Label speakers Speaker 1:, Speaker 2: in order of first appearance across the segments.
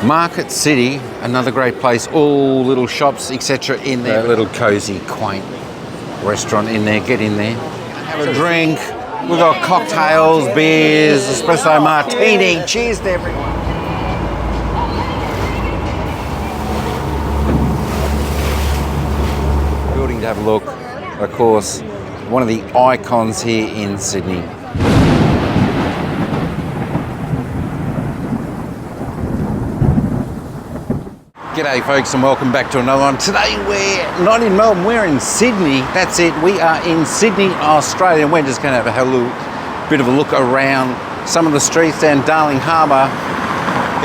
Speaker 1: Market City, another great place. All little shops, etc. in there. A little cosy, quaint restaurant in there. Get in there, have a drink. We've got cocktails, beers, espresso martini. Cheers to everyone. Building to have a look. Of course, one of the icons here in Sydney. G'day folks and welcome back to another one. Today we're not in Melbourne, we're in Sydney. That's it, we are in Sydney, Australia. We're just going to have a little bit of a look around some of the streets down Darling Harbour.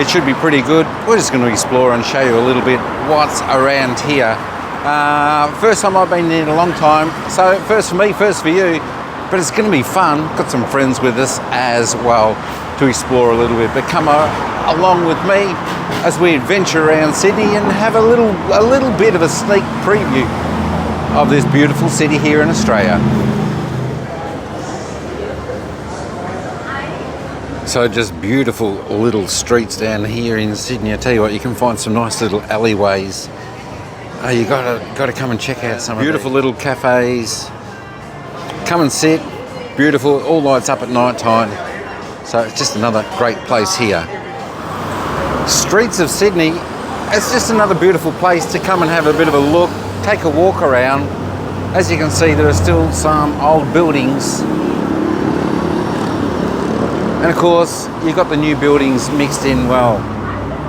Speaker 1: It should be pretty good. We're just going to explore and show you a little bit what's around here. First time I've been here in a long time, so first for me, first for you, but it's going to be fun. Got some friends with us as well to explore a little bit, but come along with me as we adventure around Sydney and have a little bit of a sneak preview of this beautiful city here in Australia. So just beautiful little streets down here in Sydney. I tell you what, you can find some nice little alleyways. You gotta come and check out some beautiful little cafes. Come and sit. Beautiful, all lights up at night time. So it's just another great place here. Streets of Sydney, it's just another beautiful place to come and have a bit of a look, take a walk around. As you can see, there are still some old buildings. And of course, you've got the new buildings mixed in well.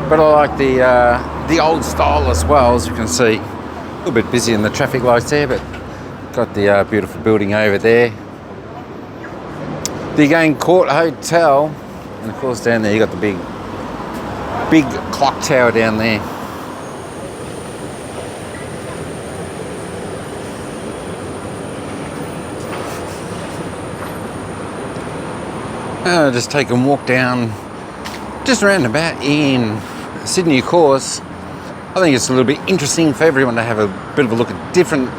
Speaker 1: But I like the old style as well, as you can see. A little bit busy in the traffic lights there, but got the beautiful building over there. The Again Court Hotel, and of course down there you got the big clock tower down there. Just take a walk down, just around about in Sydney, of course. I think it's a little bit interesting for everyone to have a bit of a look at different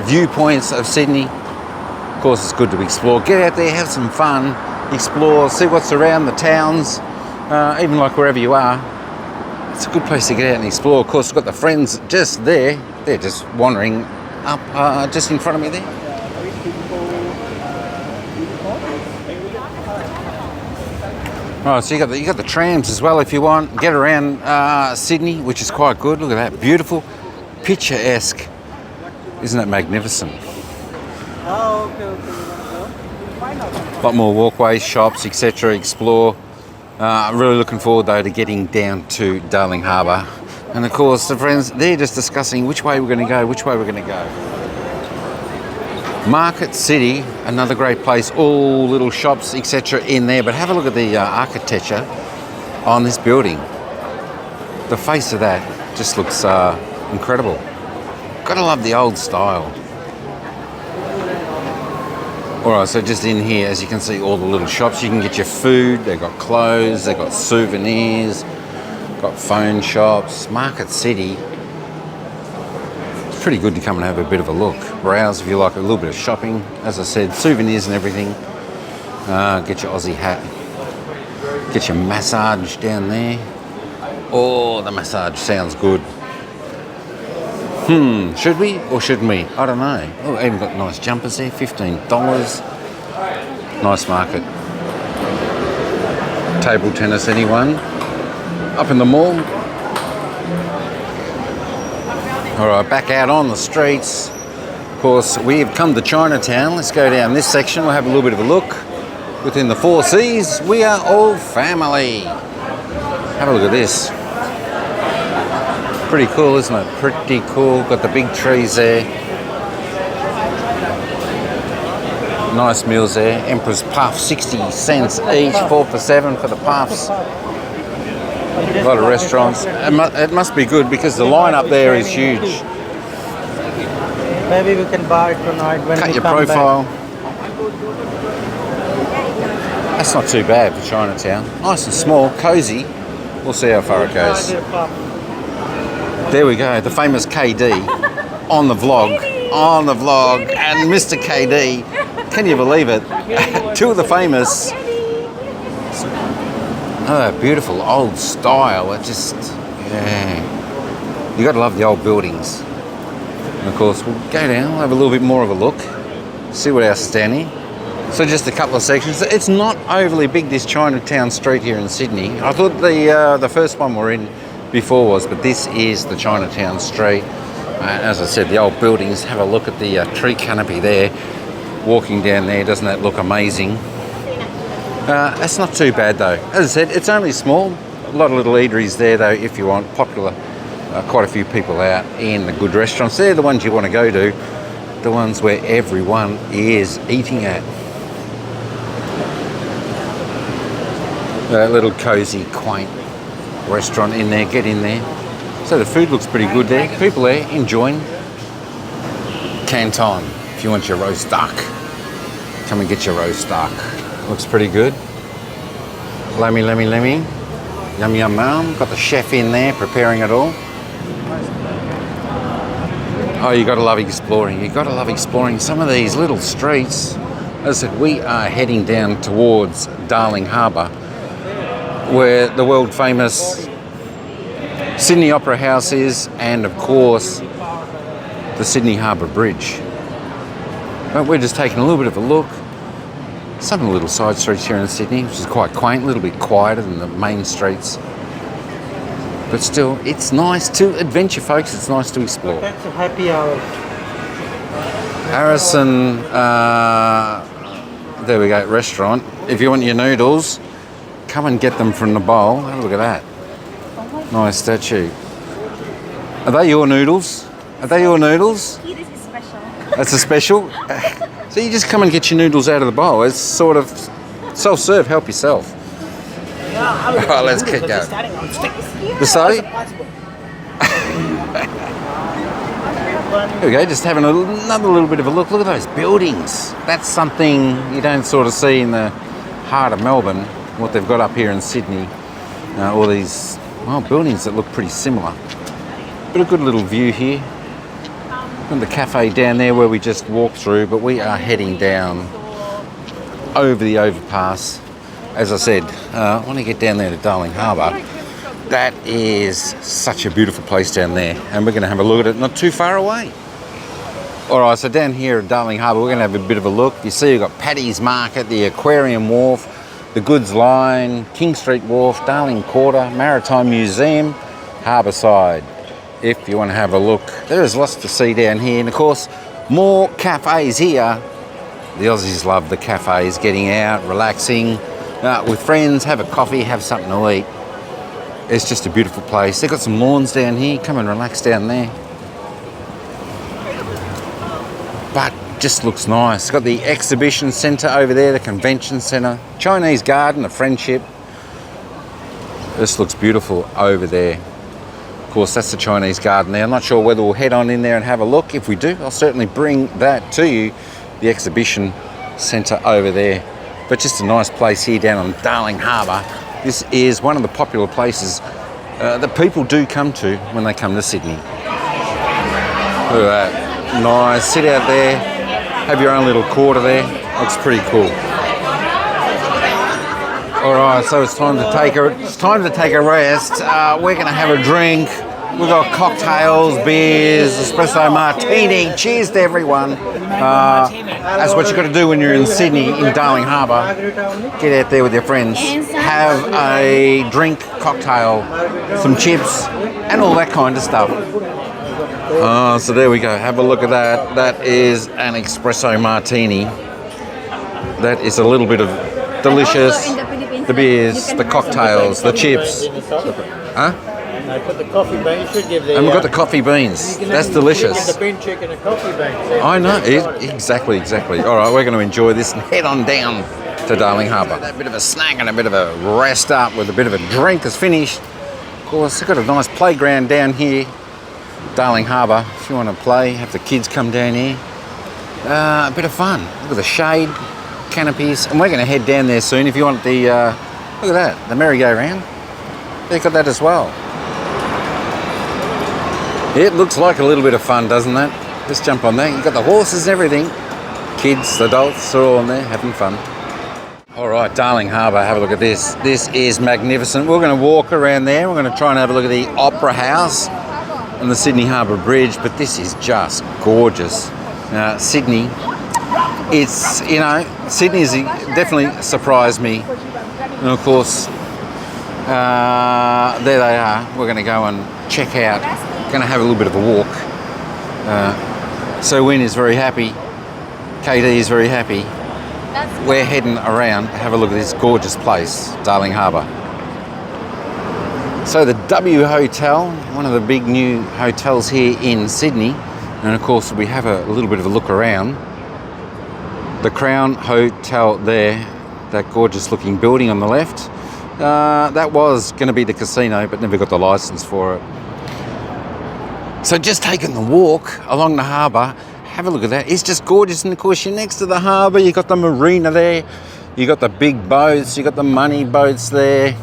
Speaker 1: viewpoints of Sydney. Of course, it's good to explore. Get out there, have some fun, explore, see what's around the towns. Even like wherever you are, it's a good place to get out and explore. Of course, we've got the friends just there. They're just wandering up just in front of me there. Right, so you got the trams as well if you want. Get around Sydney, which is quite good. Look at that, beautiful, picturesque. Isn't it magnificent? A lot more walkways, shops, etc. Explore. I'm really looking forward though to getting down to Darling Harbour. And of course the friends, they're just discussing which way we're going to go, Market City, another great place, all little shops, etc. in there. But have a look at the architecture on this building. The face of that just looks incredible. Gotta love the old style. Alright, so just in here, as you can see, all the little shops. You can get your food, they've got clothes, they've got souvenirs, got phone shops. Market City, it's pretty good to come and have a bit of a look. Browse if you like a little bit of shopping. As I said, souvenirs and everything. Get your Aussie hat. Get your massage down there. Oh, the massage sounds good. Should we or shouldn't we? I don't know. Oh, even got nice jumpers there, $15. Nice market. Table tennis, anyone? Up in the mall. All right, back out on the streets. Of course, we have come to Chinatown. Let's go down this section. We'll have a little bit of a look. Within the 4 Cs, we are all family. Have a look at this. Pretty cool, isn't it? Pretty cool. Got the big trees there. Nice meals there. Emperor's Puff, 60 cents each, 4 for 7 for the puffs. A lot of restaurants. It must be good because the line up there is huge.
Speaker 2: Maybe we can buy it tonight when
Speaker 1: Cut
Speaker 2: we
Speaker 1: your
Speaker 2: come
Speaker 1: profile.
Speaker 2: back.
Speaker 1: That's not too bad for Chinatown. Nice and small, cosy. We'll see how far it goes. There we go, the famous KD on the vlog, and Mr. KD, can you believe it? Two of the famous Oh, beautiful old style. It just, yeah. You got to love the old buildings. And of course, we'll go down, we'll have a little bit more of a look, see what else is down here. So just a couple of sections. It's not overly big, this Chinatown street here in Sydney. I thought the first one we're in before was, but this is the Chinatown street. As I said, the old buildings. Have a look at the tree canopy there. Walking down there, doesn't that look amazing? That's not too bad though. As I said, it's only small. A lot of little eateries there though, if you want. Popular. Quite a few people out in the good restaurants. They're the ones you want to go to. The ones where everyone is eating at. A little cosy, quaint restaurant in there. Get in there. So the food looks pretty good there. People there enjoying. Canton, if you want your roast duck. Come and get your roast duck. Looks pretty good. Lemmy. Yum, yum, yum. Got the chef in there preparing it all. Oh, you got to love exploring. You got to love exploring some of these little streets. As I said, we are heading down towards Darling Harbour, where the world famous Sydney Opera House is, and of course the Sydney Harbour Bridge. But we're just taking a little bit of a look. Some of the little side streets here in Sydney, which is quite quaint, a little bit quieter than the main streets. But still, it's nice to adventure, folks. It's nice to explore.
Speaker 2: That's a happy hour.
Speaker 1: Harrison, there we go, restaurant. If you want your noodles, come and get them from the bowl. Have a look at that. Nice statue. Are they your noodles? Are they your noodles?
Speaker 3: This is special.
Speaker 1: That's a special? So you just come and get your noodles out of the bowl. It's sort of self-serve, help yourself. Alright, let's keep going. The say? Here we go, just having another little bit of a look. Look at those buildings. That's something you don't sort of see in the heart of Melbourne, what they've got up here in Sydney. All these buildings that look pretty similar. But a good little view here. And the cafe down there where we just walked through, but we are heading down over the overpass. As I said, I want to get down there to Darling Harbour. That is such a beautiful place down there, and we're going to have a look at it not too far away. All right, so down here at Darling Harbour, we're going to have a bit of a look. You see, you've got Paddy's Market, the Aquarium Wharf, the Goods Line, King Street Wharf, Darling Quarter, Maritime Museum, Harbourside. If you want to have a look, there is lots to see down here, and of course, more cafes here. The Aussies love the cafes, getting out, relaxing. With friends, have a coffee, have something to eat. It's just a beautiful place. They've got some lawns down here. Come and relax down there. But just looks nice. It's got the exhibition centre over there, the convention centre, Chinese garden, a friendship. This looks beautiful over there. Of course, that's the Chinese garden there. I'm not sure whether we'll head on in there and have a look. If we do, I'll certainly bring that to you. The exhibition centre over there. But just a nice place here down on Darling Harbour. This is one of the popular places that people do come to when they come to Sydney. Look at that. Nice. Sit out there. Have your own little quarter there. Looks pretty cool. All right, so it's time to take a rest. We're going to have a drink. We've got cocktails, beers, espresso martini. Cheers to everyone. That's what you've got to do when you're in Sydney, in Darling Harbour. Get out there with your friends. Have a drink, cocktail, some chips, and all that kind of stuff. So there we go. Have a look at that. That is an espresso martini. That is a little bit of delicious. The beers, the cocktails, the chips. Huh?
Speaker 2: I put the coffee beans. You should give the.
Speaker 1: And we've got the coffee beans. That's delicious.
Speaker 2: The bean chicken and coffee beans.
Speaker 1: I know. Exactly. All right, we're going to enjoy this and head on down to Darling Harbour. A bit of a snack and a bit of a rest up with a bit of a drink is finished. Of course, they've got a nice playground down here, Darling Harbour. If you want to play, have the kids come down here. A bit of fun. Look at the shade, canopies, and we're going to head down there soon. If you want the, look at that, the merry-go-round. They've got that as well. It looks like a little bit of fun, doesn't it? Let's jump on there. You've got the horses and everything. Kids, adults are all on there having fun. All right, Darling Harbour, have a look at this. This is magnificent. We're going to walk around there. We're going to try and have a look at the Opera House and the Sydney Harbour Bridge, but this is just gorgeous. Sydney, it's, you know, Sydney's definitely surprised me. And of course, there they are. We're going to go and check out. Going to have a little bit of a walk. So Win is very happy. KD is very happy. We're heading around to have a look at this gorgeous place, Darling Harbour. So the W Hotel, one of the big new hotels here in Sydney, and of course we have a little bit of a look around. The Crown Hotel there, that gorgeous looking building on the left, that was going to be the casino but never got the licence for it. So just taking the walk along the harbour, have a look at that. It's just gorgeous, and of course you're next to the harbour, you've got the marina there, you've got the big boats, you've got the money boats there.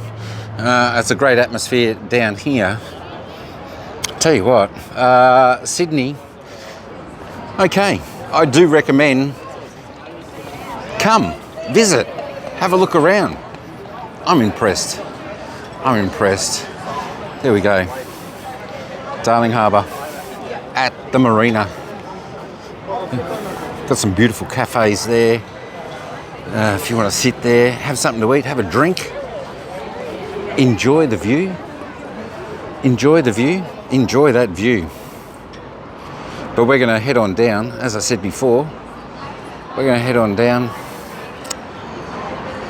Speaker 1: It's a great atmosphere down here. Tell you what, Sydney, okay, I do recommend come, visit, have a look around. I'm impressed. There we go. Darling Harbour at the marina. Got some beautiful cafes there. If you want to sit there, have something to eat, have a drink, enjoy the view, enjoy that view. But we're going to head on down, as I said before, we're going to head on down,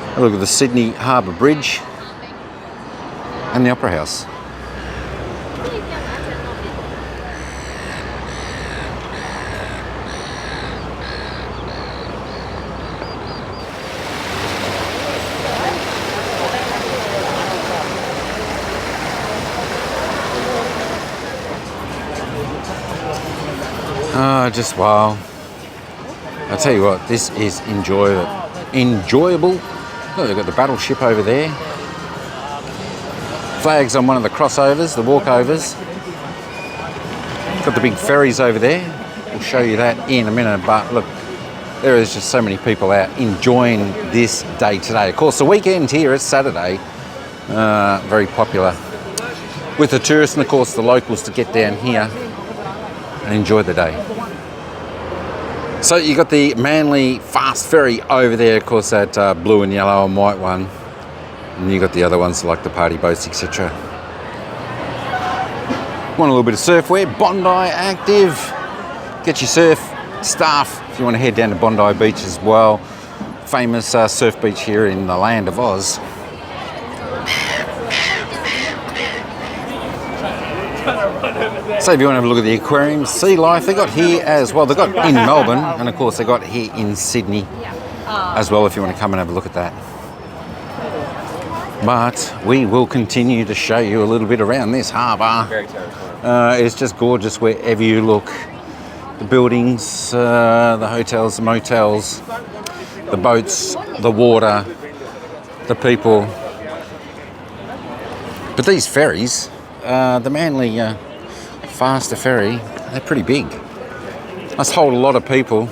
Speaker 1: have a look at the Sydney Harbour Bridge and the Opera House. Just wow. I tell you what, this is enjoyable. Oh, they've got the battleship over there. Flags on one of the crossovers, the walkovers. Got the big ferries over there. We'll show you that in a minute, but look, there is just so many people out enjoying this day today. Of course, the weekend here, it's Saturday. Very popular with the tourists and of course the locals to get down here and enjoy the day. So you got the Manly fast ferry over there, of course, that blue and yellow and white one, and you got the other ones like the party boats, etc. Want a little bit of surfwear? Bondi Active. Get your surf stuff if you want to head down to Bondi Beach as well. Famous surf beach here in the land of Oz. So if you want to have a look at the aquarium, sea life, they got here as well. They got in Melbourne, and of course they got here in Sydney as well if you want to come and have a look at that. But we will continue to show you a little bit around this harbour. It's just gorgeous wherever you look. The buildings, the hotels, the motels, the boats, the water, the people. But these ferries, the Manly faster ferry, they're pretty big. Must hold a lot of people.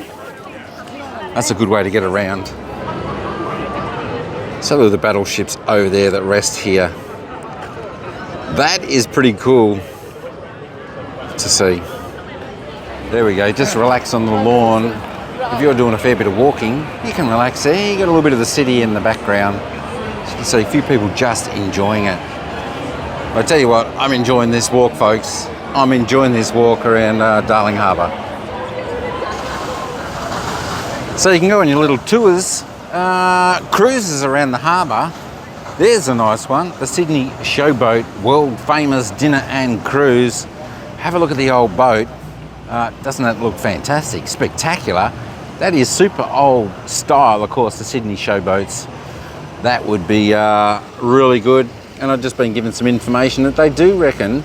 Speaker 1: That's a good way to get around. So look at the battleships over there that rest here. That is pretty cool to see. There we go, just relax on the lawn. If you're doing a fair bit of walking, you can relax there. You got a little bit of the city in the background. So you can see a few people just enjoying it. I tell you what, I'm enjoying this walk, folks. I'm enjoying this walk around Darling Harbour. So you can go on your little tours, cruises around the harbour. There's a nice one, the Sydney Showboat World Famous Dinner and Cruise. Have a look at the old boat. Doesn't that look fantastic? Spectacular. That is super old style, of course, the Sydney Showboats. That would be really good. And I've just been given some information that they do reckon,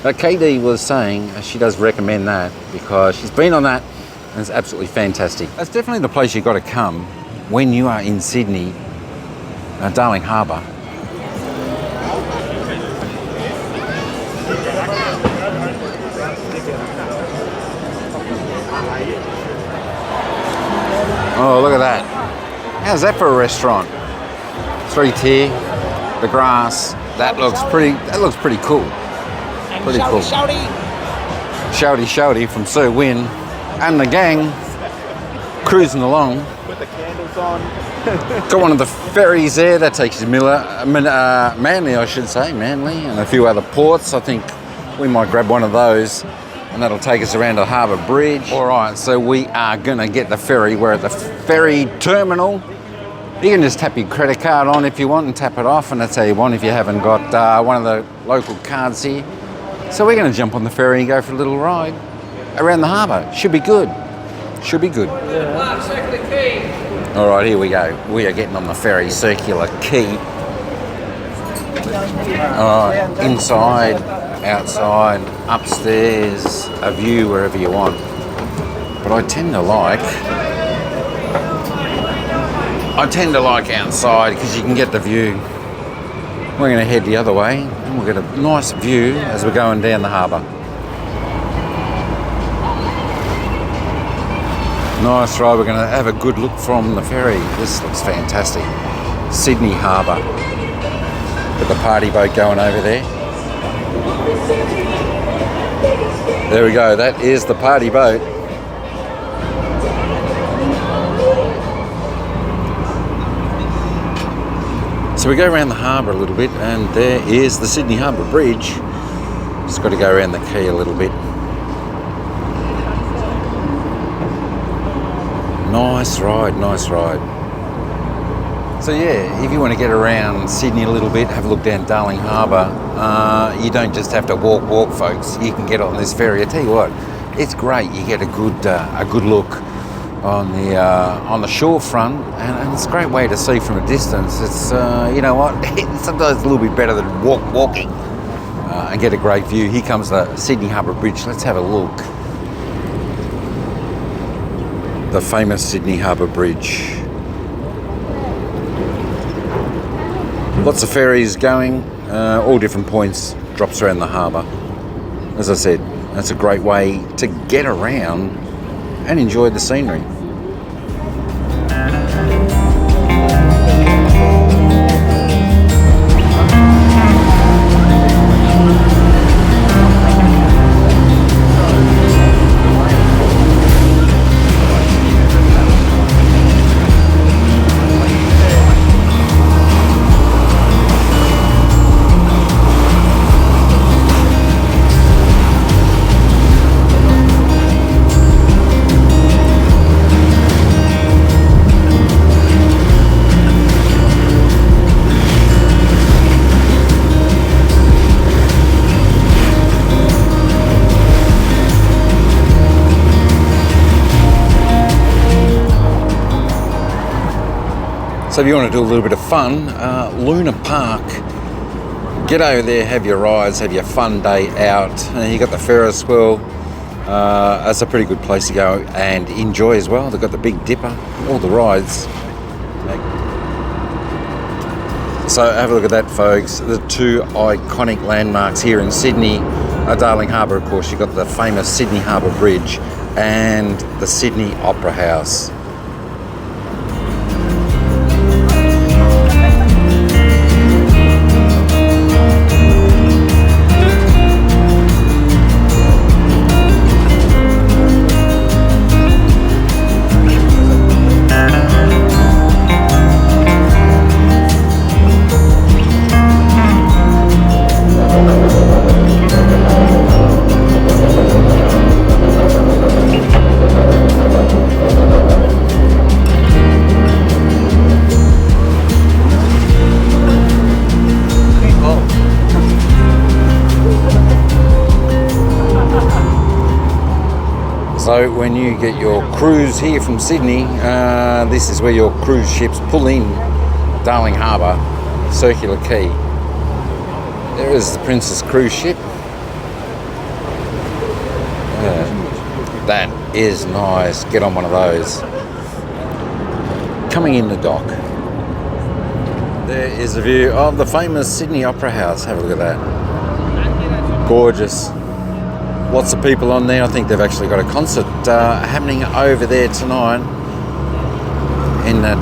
Speaker 1: KD was saying she does recommend that because she's been on that and it's absolutely fantastic. That's definitely the place you've got to come when you are in Sydney, Darling Harbour. Oh, look at that. How's that for a restaurant? 3-tier, the grass. That looks pretty cool. Pretty cool. Shouty shouty from Sir Win and the gang cruising along.
Speaker 3: Put the candles on.
Speaker 1: Got one of the ferries there that takes you to Manly, I should say, Manly, and a few other ports. I think we might grab one of those, and that'll take us around to Harbour Bridge. All right, so we are gonna get the ferry. We're at the ferry terminal. You can just tap your credit card on if you want and tap it off, and that's how you want if you haven't got one of the local cards here. So we're gonna jump on the ferry and go for a little ride around the harbour. Should be good. Should be good. All right, here we go. We are getting on the ferry, Circular Quay. All right, inside, outside, upstairs, a view wherever you want. But I tend to like outside because you can get the view. We're going to head the other way and we'll get a nice view as we're going down the harbour. Nice ride. We're going to have a good look from the ferry. This looks fantastic. Sydney Harbour. Got the party boat going over there. There we go. That is the party boat. So we go around the harbour a little bit, and there is the Sydney Harbour Bridge. Just got to go around the quay a little bit. Nice ride, nice ride. So yeah, if you want to get around Sydney a little bit, have a look down Darling Harbour. You don't just have to walk, folks. You can get on this ferry. I tell you what, it's great. You get a good look on the shore front, and it's a great way to see from a distance. It's you know what, it's sometimes a little bit better than walking and get a great view. Here comes the Sydney Harbour Bridge. Let's have a look. The famous Sydney Harbour Bridge. Lots of ferries going, all different points, drops around the harbour. As I said, that's a great way to get around and enjoy the scenery. So if you want to do a little bit of fun, Luna Park, get over there, have your rides, have your fun day out. You got the Ferris wheel. That's a pretty good place to go and enjoy as well. They've got the Big Dipper, all the rides. So have a look at that, folks. The two iconic landmarks here in Sydney, Darling Harbour, of course. You've got the famous Sydney Harbour Bridge and the Sydney Opera House. So when you get your cruise here from Sydney, this is where your cruise ships pull in Darling Harbour, Circular Quay. There is the Princess cruise ship. That is nice. Get on one of those. Coming in the dock. There is a view of the famous Sydney Opera House. Have a look at that. Gorgeous. Lots of people on there. I think they've actually got a concert happening over there tonight in that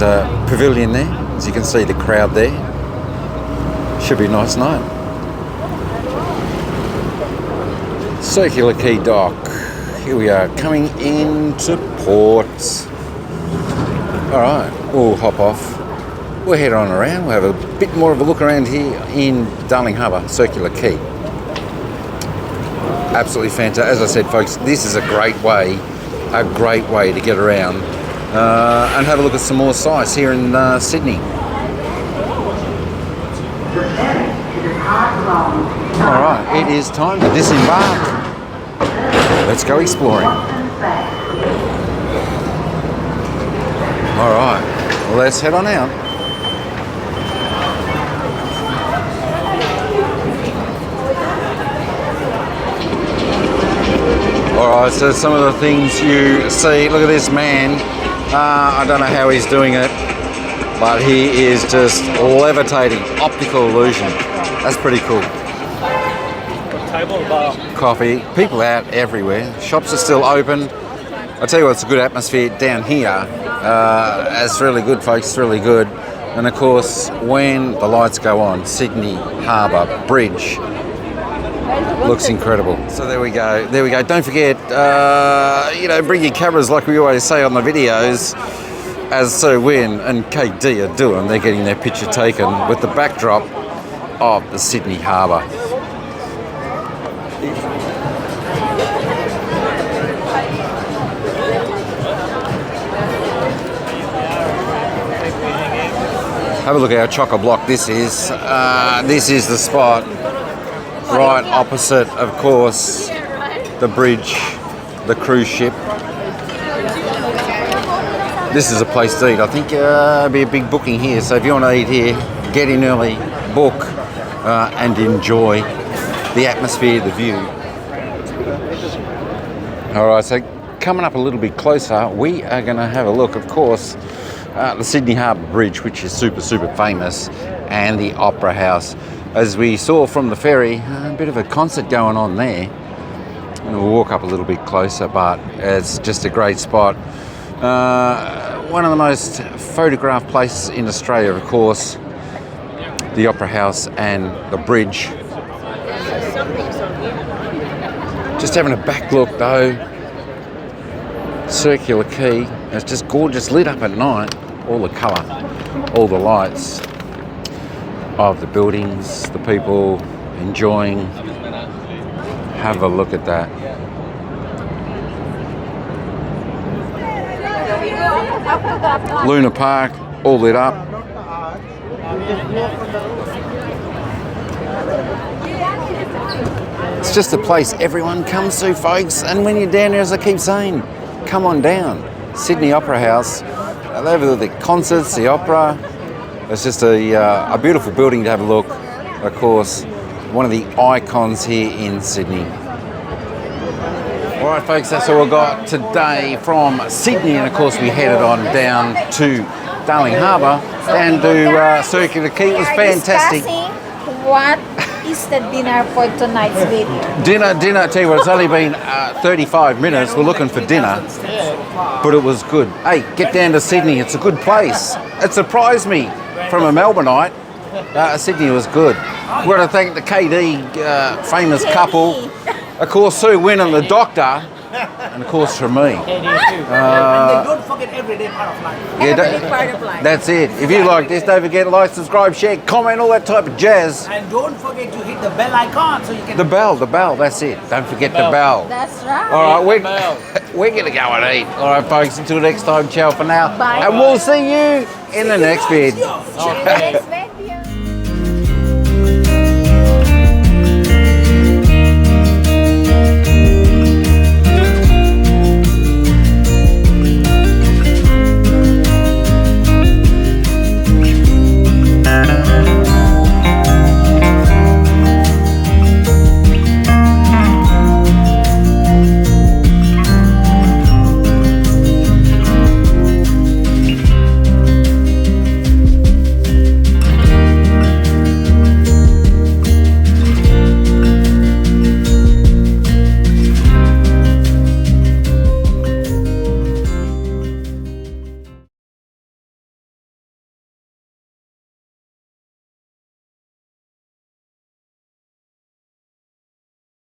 Speaker 1: pavilion there. As you can see, the crowd there. Should be a nice night. Circular Quay Dock. Here we are coming into port. Alright, we'll hop off. We'll head on around. We'll have a bit more of a look around here in Darling Harbour, Circular Quay. Absolutely fantastic. As I said, folks, this is a great way to get around and have a look at some more sights here in Sydney. Alright, it is time to disembark. Let's go exploring. Alright, let's head on out. Alright, so some of the things you see, look at this man. I don't know how he's doing it, but he is just levitating. Optical illusion. That's pretty cool.
Speaker 2: Table bar.
Speaker 1: Coffee, people out everywhere. Shops are still open. I tell you what, it's a good atmosphere down here. It's really good, folks. It's really good. And of course, when the lights go on, Sydney Harbour Bridge looks incredible. So there we go. There we go. Don't forget, bring your cameras like we always say on the videos, as Sir Win and KD are doing. They're getting their picture taken with the backdrop of the Sydney Harbour. Have a look at how chock-a-block this is. This is the spot right opposite, of course, the bridge, the cruise ship. This is a place to eat. I think it'll be a big booking here. So if you want to eat here, get in early, book, and enjoy the atmosphere, the view. All right, so coming up a little bit closer, we are going to have a look, of course, the Sydney Harbour Bridge, which is super famous, and the Opera House. As we saw from the ferry, a bit of a concert going on there. And we'll walk up a little bit closer, but it's just a great spot. One of the most photographed places in Australia, of course, the Opera House and the bridge. Just having a back look though, Circular Quay. It's just gorgeous, lit up at night. All the colour, all the lights of the buildings, the people enjoying. Have a look at that. Luna Park, all lit up. It's just a place everyone comes to, folks. And when you're down there, as I keep saying, come on down. Sydney Opera House. They have the concerts, the opera. It's just a beautiful building to have a look. Of course, one of the icons here in Sydney. All right, folks, that's all we've got today from Sydney. And of course, we headed on down to Darling Harbour, down to Circular Quay. It was fantastic.
Speaker 3: What is the dinner for tonight's video?
Speaker 1: Dinner, tell you what, it's only been 35 minutes. We're looking for dinner, but it was good. Hey, get down to Sydney. It's a good place. It surprised me from a Melbourneite. Sydney was good. We've got to thank the KD famous couple. Of course, Sue Win and the doctor, and of course from me.
Speaker 4: And don't forget Everyday Part of Life.
Speaker 3: Every part of life.
Speaker 1: That's it. If you like this, don't forget to like, subscribe, share, comment, all that type of jazz.
Speaker 4: And don't forget to hit the bell icon so you can...
Speaker 1: The bell, that's it. Don't forget the bell.
Speaker 3: That's right.
Speaker 1: All right, we're going to go and eat. All right, folks, until next time, ciao for now.
Speaker 3: Bye.
Speaker 1: And we'll see you in the next vid.
Speaker 3: See you in the next video.